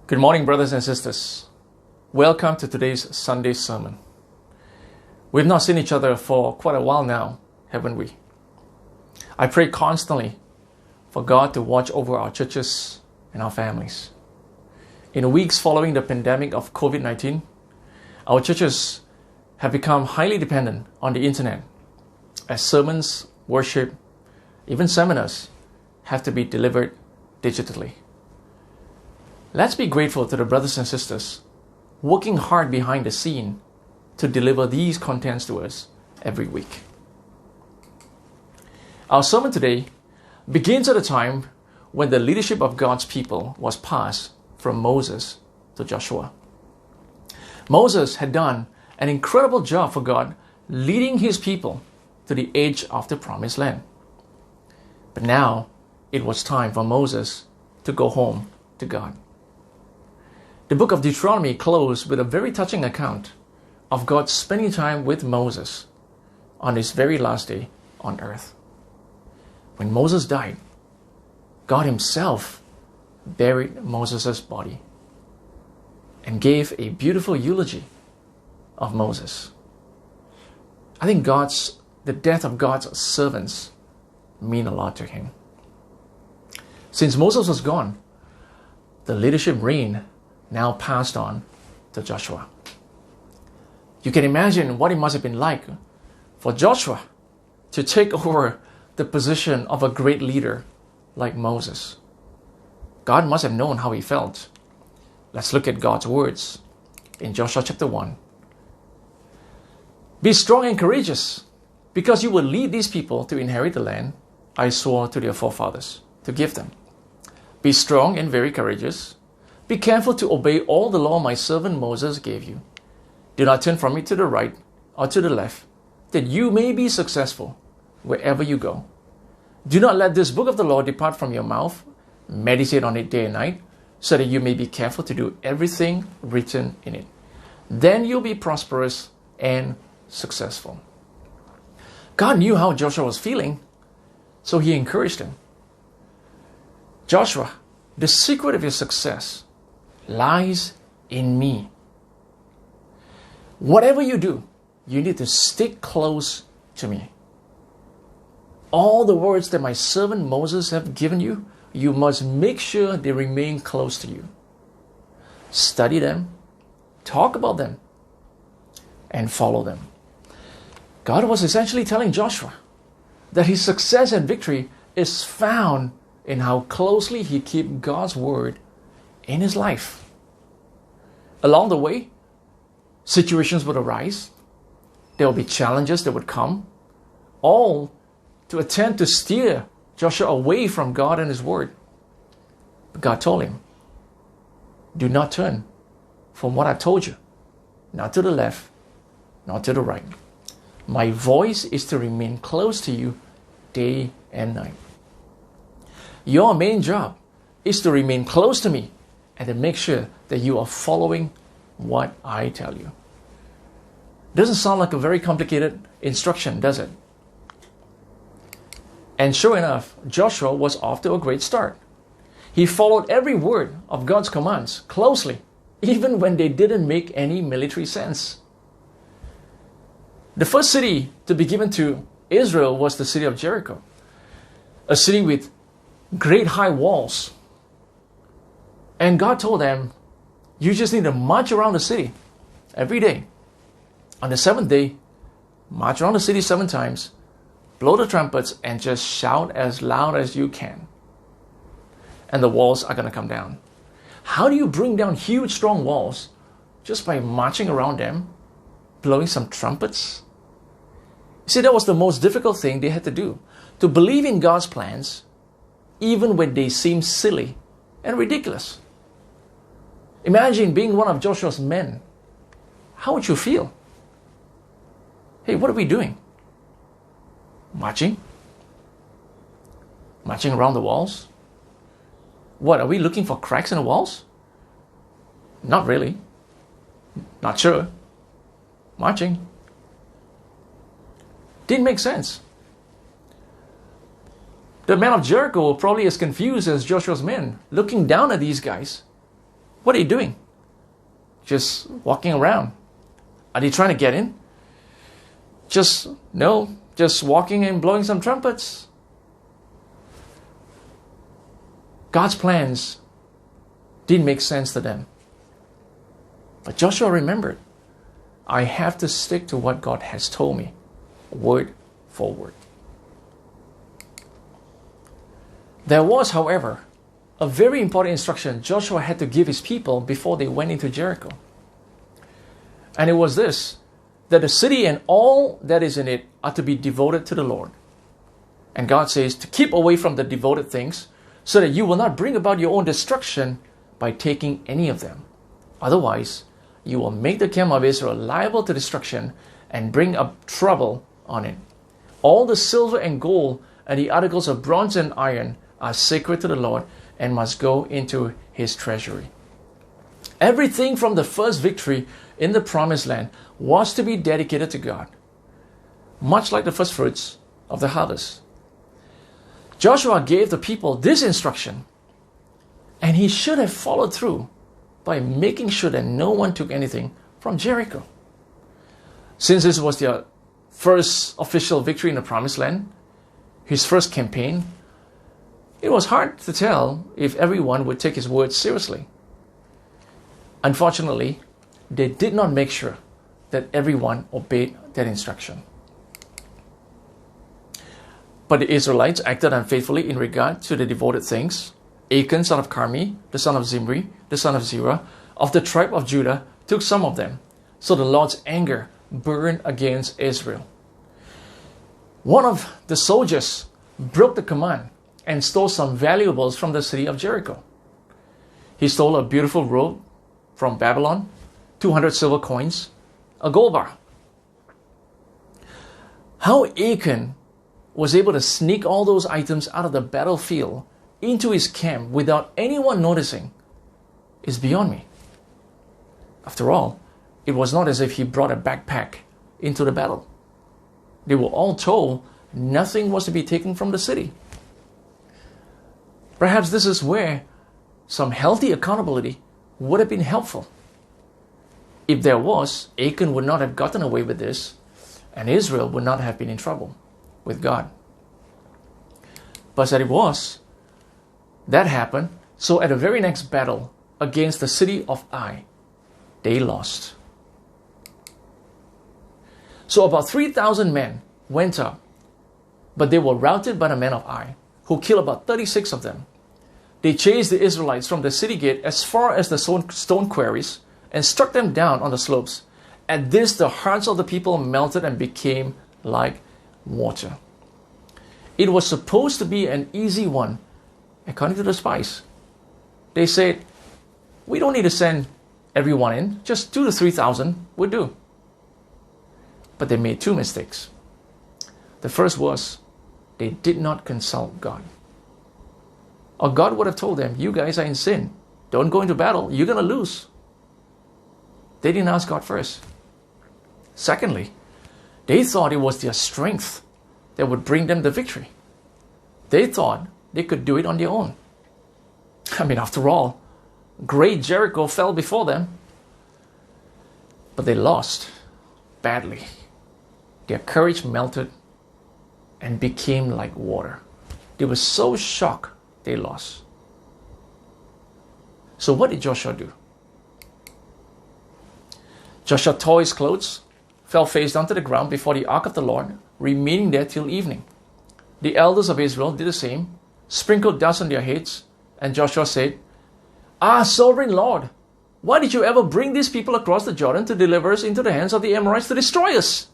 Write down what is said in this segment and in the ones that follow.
Good morning, brothers and sisters. Welcome to today's Sunday sermon. We've not seen each other for quite a while now, haven't we? I pray constantly for God to watch over our churches and our families. In the weeks following the pandemic of COVID-19, our churches have become highly dependent on the internet, as sermons, worship, even seminars have to be delivered digitally. Let's be grateful to the brothers and sisters working hard behind the scene to deliver these contents to us every week. Our sermon today begins at a time when the leadership of God's people was passed from Moses to Joshua. Moses had done an incredible job for God leading his people to the edge of the promised land. But now it was time for Moses to go home to God. The book of Deuteronomy closed with a very touching account of God spending time with Moses on his very last day on earth. When Moses died, God himself buried Moses' body and gave a beautiful eulogy of Moses. I think the death of God's servants mean a lot to him. Since Moses was gone, the leadership reign now passed on to Joshua. You can imagine what it must have been like for Joshua to take over the position of a great leader like Moses. God must have known how he felt. Let's look at God's words in Joshua chapter 1. Be strong and courageous, because you will lead these people to inherit the land I swore to their forefathers to give them. Be strong and very courageous. Be careful to obey all the law my servant Moses gave you. Do not turn from it to the right or to the left, that you may be successful wherever you go. Do not let this book of the law depart from your mouth. Meditate on it day and night, so that you may be careful to do everything written in it. Then you'll be prosperous and successful. God knew how Joshua was feeling, so he encouraged him. Joshua, the secret of your success lies in me. Whatever you do, you need to stick close to me. All the words that my servant Moses have given you, you must make sure they remain close to you. Study them, talk about them, and follow them. God was essentially telling Joshua that his success and victory is found in how closely he keeps God's word in his life. Along the way, situations would arise. There will be challenges that would come, all to attempt to steer Joshua away from God and his word. But God told him, do not turn from what I told you, not to the left, not to the right. My voice is to remain close to you day and night. Your main job is to remain close to me and to make sure that you are following what I tell you. Doesn't sound like a very complicated instruction, does it? And sure enough, Joshua was off to a great start. He followed every word of God's commands closely, even when they didn't make any military sense. The first city to be given to Israel was the city of Jericho, a city with great high walls. And God told them, you just need to march around the city every day. On the seventh day, march around the city 7 times, blow the trumpets, and just shout as loud as you can. And the walls are going to come down. How do you bring down huge, strong walls? Just by marching around them, blowing some trumpets? You see, that was the most difficult thing they had to do. To believe in God's plans, even when they seem silly and ridiculous. Imagine being one of Joshua's men. How would you feel? Hey, what are we doing? Marching? Marching around the walls? What, are we looking for cracks in the walls? Not really. Not sure. Marching. Didn't make sense. The men of Jericho were probably as confused as Joshua's men, looking down at these guys. What are you doing? Just walking around. Are they trying to get in? Just walking and blowing some trumpets. God's plans didn't make sense to them. But Joshua remembered, I have to stick to what God has told me, word for word. There was, however, a very important instruction Joshua had to give his people before they went into Jericho. And it was this, that the city and all that is in it are to be devoted to the Lord. And God says to keep away from the devoted things so that you will not bring about your own destruction by taking any of them. Otherwise, you will make the camp of Israel liable to destruction and bring up trouble on it. All the silver and gold and the articles of bronze and iron are sacred to the Lord and must go into his treasury. Everything from the first victory in the promised land was to be dedicated to God, much like the first fruits of the harvest. Joshua gave the people this instruction, and he should have followed through by making sure that no one took anything from Jericho. Since this was their first official victory in the promised land, his first campaign, it was hard to tell if everyone would take his words seriously. Unfortunately, they did not make sure that everyone obeyed that instruction. But the Israelites acted unfaithfully in regard to the devoted things. Achan, son of Carmi, the son of Zimri, the son of Zerah, of the tribe of Judah, took some of them. So the Lord's anger burned against Israel. One of the soldiers broke the command and stole some valuables from the city of Jericho. He stole a beautiful robe from Babylon, 200 silver coins, a gold bar. How Achan was able to sneak all those items out of the battlefield into his camp without anyone noticing is beyond me. After all, it was not as if he brought a backpack into the battle. They were all told nothing was to be taken from the city. Perhaps this is where some healthy accountability would have been helpful. If there was, Achan would not have gotten away with this, and Israel would not have been in trouble with God. But as it was, that happened, so at the very next battle against the city of Ai, they lost. So about 3,000 men went up, but they were routed by the men of Ai, who killed about 36 of them. They chased the Israelites from the city gate as far as the stone quarries and struck them down on the slopes. At this, the hearts of the people melted and became like water. It was supposed to be an easy one, according to the spies. They said, we don't need to send everyone in, just 2,000 to 3,000 would do. But they made two mistakes. The first was, they did not consult God. Or God would have told them, you guys are in sin. Don't go into battle. You're going to lose. They didn't ask God first. Secondly, they thought it was their strength that would bring them the victory. They thought they could do it on their own. I mean, after all, great Jericho fell before them. But they lost badly. Their courage melted and became like water. They were so shocked they lost. So what did Joshua do? Joshua tore his clothes, fell face down to the ground before the ark of the Lord, remaining there till evening. The elders of Israel did the same, sprinkled dust on their heads, and Joshua said, sovereign Lord, why did you ever bring these people across the Jordan to deliver us into the hands of the Amorites to destroy us?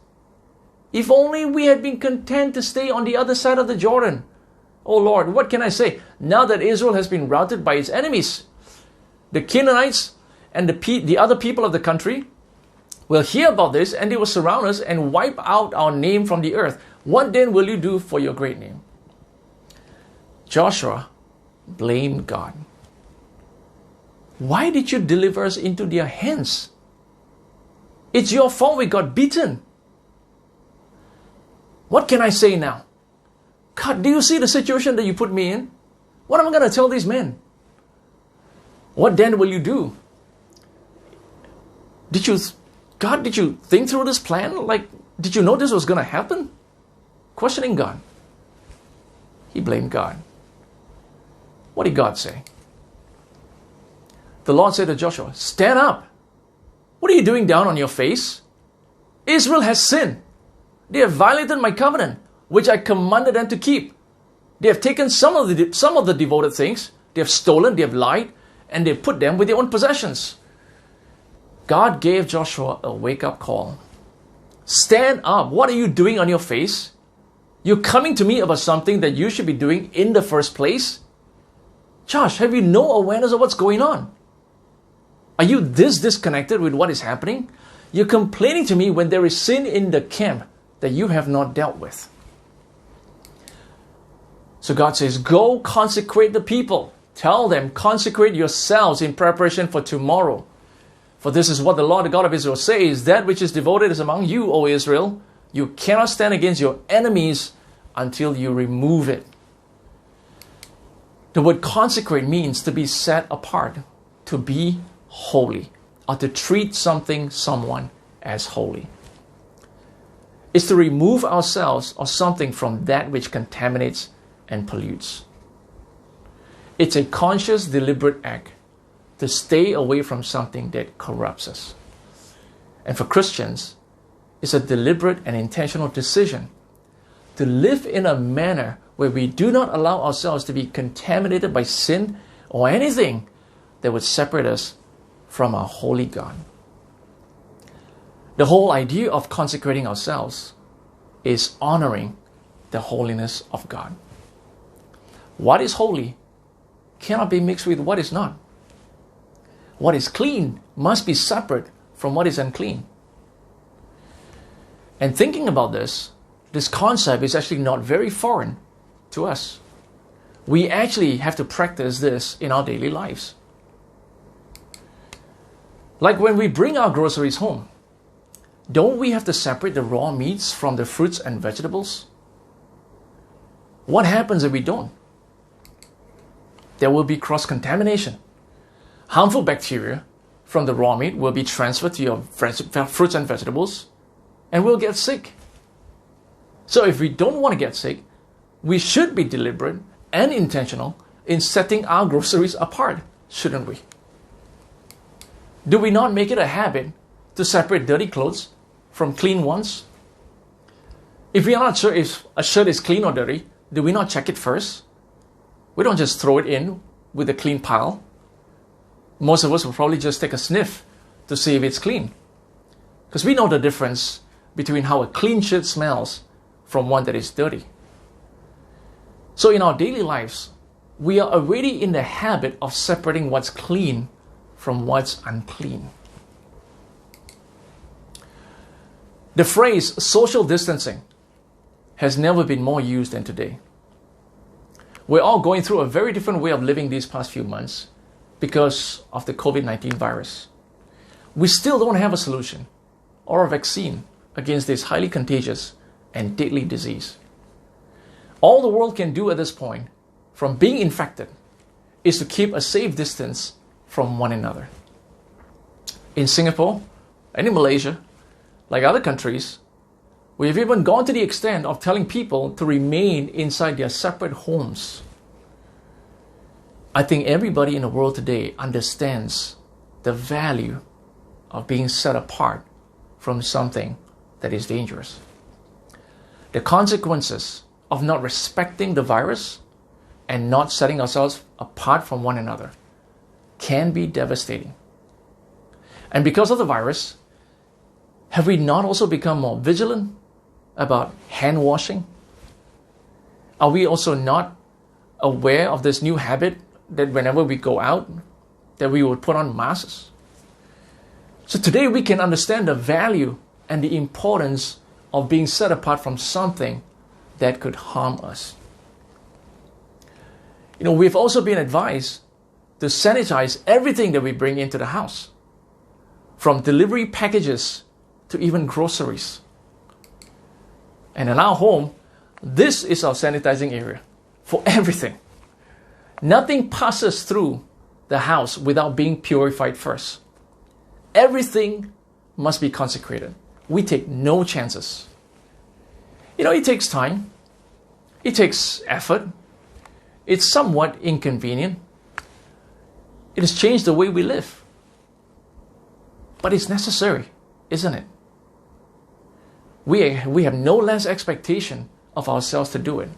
If only we had been content to stay on the other side of the Jordan. Oh Lord, what can I say? Now that Israel has been routed by its enemies, the Canaanites and the other people of the country will hear about this, and they will surround us and wipe out our name from the earth. What then will you do for your great name? Joshua blamed God. Why did you deliver us into their hands? It's your fault we got beaten. What can I say now? God, do you see the situation that you put me in? What am I going to tell these men? What then will you do God, did you think through this plan? Like, did you know this was going to happen? Questioning God. He blamed God. What did God say? The Lord said to Joshua, stand up. What are you doing down on your face? Israel has sinned. They have violated my covenant, which I commanded them to keep. They have taken some of the devoted things. They have stolen, they have lied, and they have put them with their own possessions. God gave Joshua a wake-up call. Stand up. What are you doing on your face? You're coming to me about something that you should be doing in the first place? Josh, have you no awareness of what's going on? Are you this disconnected with what is happening? You're complaining to me when there is sin in the camp that you have not dealt with. So God says, go consecrate the people. Tell them, consecrate yourselves in preparation for tomorrow. For this is what the Lord, the God of Israel, says, that which is devoted is among you, O Israel. You cannot stand against your enemies until you remove it. The word consecrate means to be set apart, to be holy, or to treat someone as holy. It's to remove ourselves or something from that which contaminates and pollutes. It's a conscious, deliberate act to stay away from something that corrupts us. And for Christians, it's a deliberate and intentional decision to live in a manner where we do not allow ourselves to be contaminated by sin or anything that would separate us from our holy God. The whole idea of consecrating ourselves is honoring the holiness of God. What is holy cannot be mixed with what is not. What is clean must be separate from what is unclean. And thinking about this concept is actually not very foreign to us. We actually have to practice this in our daily lives. Like when we bring our groceries home, don't we have to separate the raw meats from the fruits and vegetables? What happens if we don't? There will be cross-contamination. Harmful bacteria from the raw meat will be transferred to your fruits and vegetables, and we'll get sick. So if we don't want to get sick, we should be deliberate and intentional in setting our groceries apart, shouldn't we? Do we not make it a habit to separate dirty clothes from clean ones? If we are not sure if a shirt is clean or dirty, do we not check it first? We don't just throw it in with a clean pile. Most of us will probably just take a sniff to see if it's clean. Because we know the difference between how a clean shirt smells from one that is dirty. So in our daily lives, we are already in the habit of separating what's clean from what's unclean. The phrase social distancing has never been more used than today. We're all going through a very different way of living these past few months because of the COVID-19 virus. We still don't have a solution or a vaccine against this highly contagious and deadly disease. All the world can do at this point, from being infected, is to keep a safe distance from one another. In Singapore and in Malaysia, like other countries, we have even gone to the extent of telling people to remain inside their separate homes. I think everybody in the world today understands the value of being set apart from something that is dangerous. The consequences of not respecting the virus and not setting ourselves apart from one another can be devastating. And because of the virus, have we not also become more vigilant about hand washing? Are we also not aware of this new habit that whenever we go out, that we would put on masks? So today we can understand the value and the importance of being set apart from something that could harm us. We've also been advised to sanitize everything that we bring into the house, from delivery packages to even groceries. And in our home, this is our sanitizing area for everything. Nothing passes through the house without being purified first. Everything must be consecrated. We take no chances. It takes time. It takes effort. It's somewhat inconvenient. It has changed the way we live. But it's necessary, isn't it? We have no less expectation of ourselves to do it.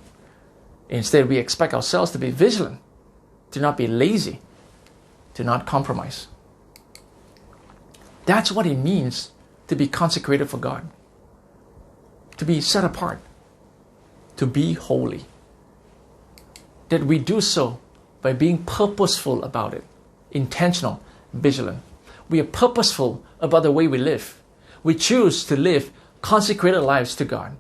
Instead, we expect ourselves to be vigilant, to not be lazy, to not compromise. That's what it means to be consecrated for God, to be set apart, to be holy. That we do so by being purposeful about it, intentional, vigilant. We are purposeful about the way we live. We choose to live consecrated lives to God.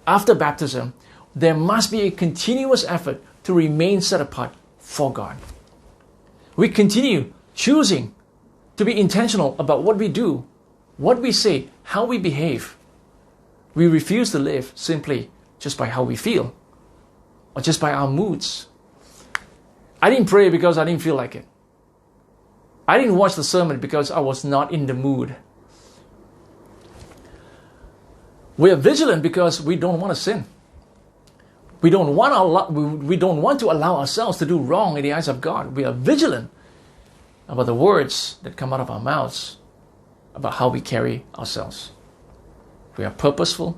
After baptism, there must be a continuous effort to remain set apart for God. We continue choosing to be intentional about what we do, what we say, how we behave. We refuse to live simply just by how we feel or just by our moods. I didn't pray because I didn't feel like it. I didn't watch the sermon because I was not in the mood. We are vigilant because we don't want to sin. We don't want to allow ourselves to do wrong in the eyes of God. We are vigilant about the words that come out of our mouths, about how we carry ourselves. We are purposeful,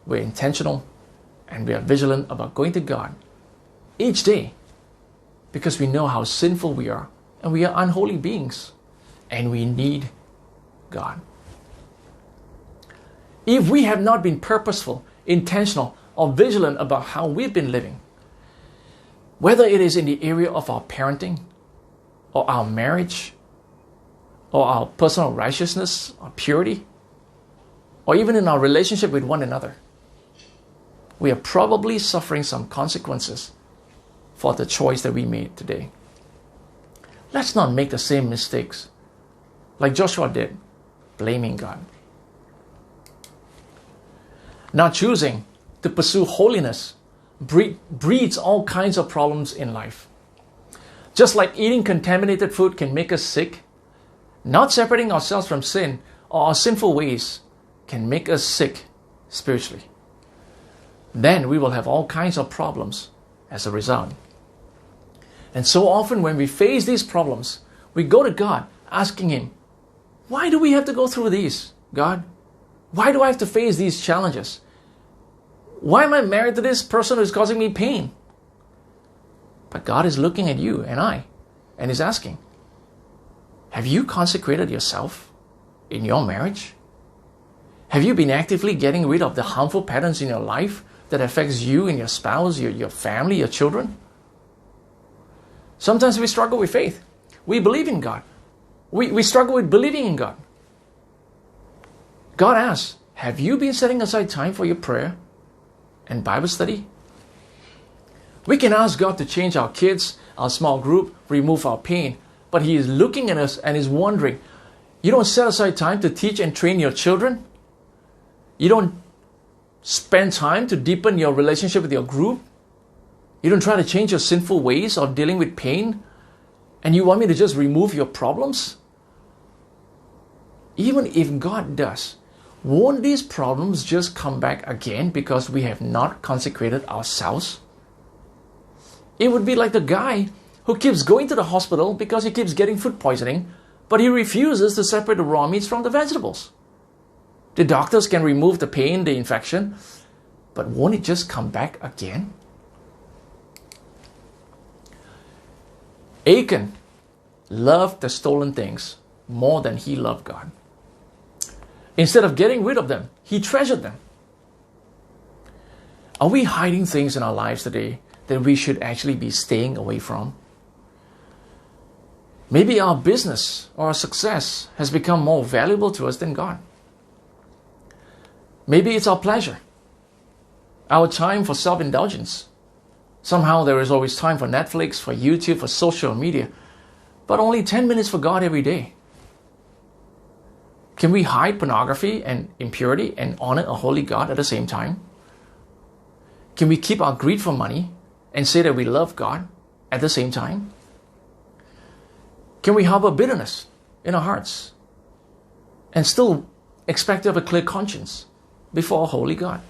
we're intentional, and we are vigilant about going to God each day because we know how sinful we are and we are unholy beings and we need God. If we have not been purposeful, intentional, or vigilant about how we've been living, whether it is in the area of our parenting, or our marriage, or our personal righteousness, or purity, or even in our relationship with one another, we are probably suffering some consequences for the choice that we made today. Let's not make the same mistakes like Joshua did, blaming God. Not choosing to pursue holiness breeds all kinds of problems in life. Just like eating contaminated food can make us sick, not separating ourselves from sin or our sinful ways can make us sick spiritually. Then we will have all kinds of problems as a result. And so often when we face these problems, we go to God asking Him, why do we have to go through these, God? Why do I have to face these challenges? Why am I married to this person who is causing me pain? But God is looking at you and I and is asking, have you consecrated yourself in your marriage? Have you been actively getting rid of the harmful patterns in your life that affects you and your spouse, your family, your children? Sometimes we struggle with faith. We believe in God. We struggle with believing in God. God asks, have you been setting aside time for your prayer and Bible study? We can ask God to change our kids, our small group, remove our pain, but He is looking at us and is wondering, you don't set aside time to teach and train your children? You don't spend time to deepen your relationship with your group? You don't try to change your sinful ways of dealing with pain? And you want me to just remove your problems? Even if God does, won't these problems just come back again because we have not consecrated ourselves? It would be like the guy who keeps going to the hospital because he keeps getting food poisoning, but he refuses to separate the raw meats from the vegetables. The doctors can remove the pain, the infection, but won't it just come back again? Achan loved the stolen things more than he loved God. Instead of getting rid of them, he treasured them. Are we hiding things in our lives today that we should actually be staying away from? Maybe our business or our success has become more valuable to us than God. Maybe it's our pleasure, our time for self-indulgence. Somehow there is always time for Netflix, for YouTube, for social media, but only 10 minutes for God every day. Can we hide pornography and impurity and honor a holy God at the same time? Can we keep our greed for money and say that we love God at the same time? Can we harbor bitterness in our hearts? and still expect to have a clear conscience before a holy God.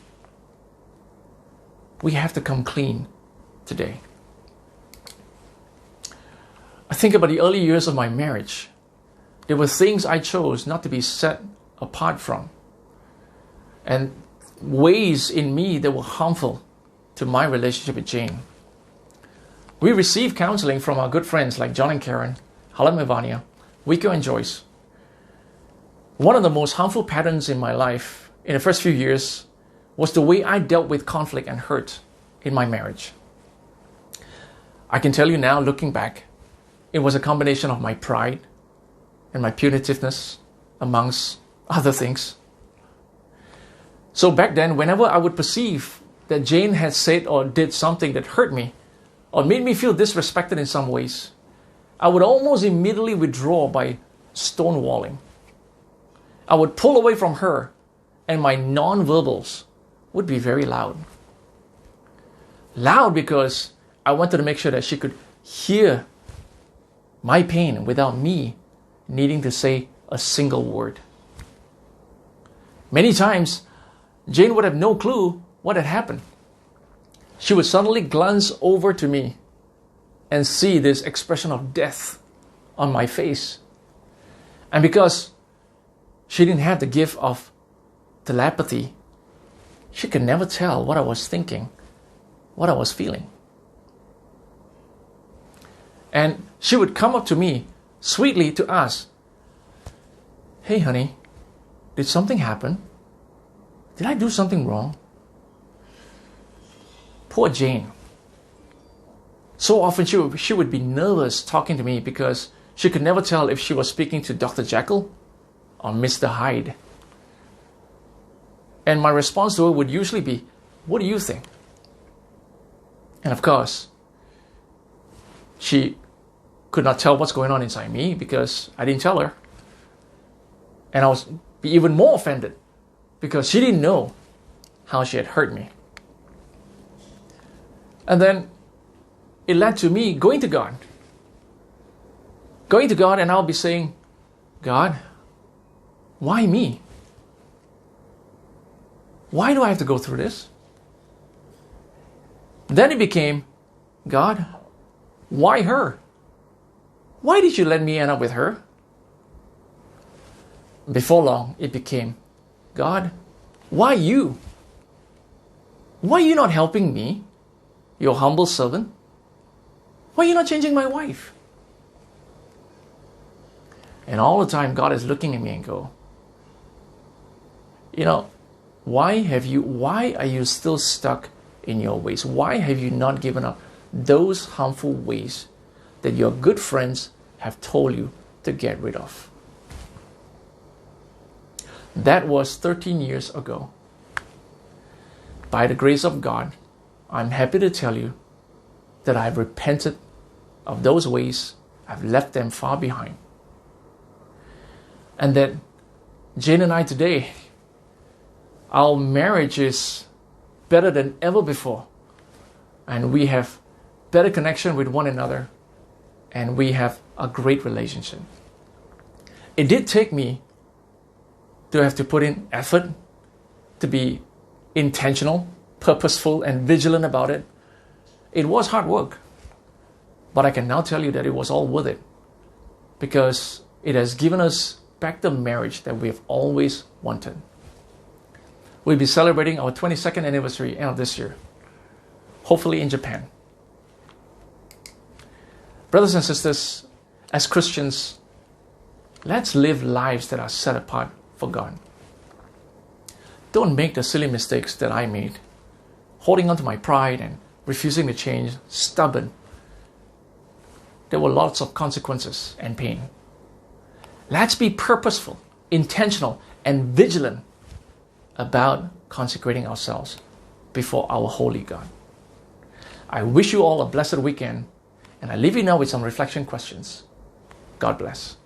We have to come clean today. I think about the early years of my marriage. There were things I chose not to be set apart from, and ways in me that were harmful to my relationship with Jane. We received counseling from our good friends like John and Karen, Halam and Vanya, Wiko and Joyce. One of the most harmful patterns in my life in the first few years was the way I dealt with conflict and hurt in my marriage. I can tell you now, looking back, it was a combination of my pride and my punitiveness, amongst other things. So back then, whenever I would perceive that Jane had said or did something that hurt me or made me feel disrespected in some ways, I would almost immediately withdraw by stonewalling. I would pull away from her, and my non-verbals would be very loud. Loud because I wanted to make sure that she could hear my pain without me needing to say a single word. Many times, Jane would have no clue what had happened. She would suddenly glance over to me and see this expression of death on my face. And because she didn't have the gift of telepathy, she could never tell what I was thinking, what I was feeling. And she would come up to me sweetly to ask, "Hey honey, did something happen? Did I do something wrong?" Poor Jane. So often she would be nervous talking to me because she could never tell if she was speaking to Dr. Jekyll or Mr. Hyde. And my response to her would usually be, "What do you think?" And of course, she could not tell what's going on inside me because I didn't tell her. And I was even more offended because she didn't know how she had hurt me. And then it led to me going to God. Going to God, and I'll be saying, "God, why me? Why do I have to go through this?" Then it became, "God, why her? Why did you let me end up with her?" Before long, it became, "God, why you? Why are you not helping me, your humble servant? Why are you not changing my wife?" And all the time, God is looking at me and go, why are you still stuck in your ways? Why have you not given up those harmful ways that your good friends have told you to get rid of? That was 13 years ago. By the grace of God, I'm happy to tell you that I've repented of those ways. I've left them far behind. And that Jane and I today, our marriage is better than ever before. And we have better connection with one another. And we have a great relationship. It did take me to have to put in effort, to be intentional, purposeful, and vigilant about it. It was hard work. But I can now tell you that it was all worth it. Because it has given us back the marriage that we have always wanted. We'll be celebrating our 22nd anniversary end of this year. Hopefully in Japan. Brothers and sisters, as Christians, let's live lives that are set apart for God. Don't make the silly mistakes that I made, holding on to my pride and refusing to change, stubborn. There were lots of consequences and pain. Let's be purposeful, intentional, and vigilant about consecrating ourselves before our holy God. I wish you all a blessed weekend, and I leave you now with some reflection questions. God bless.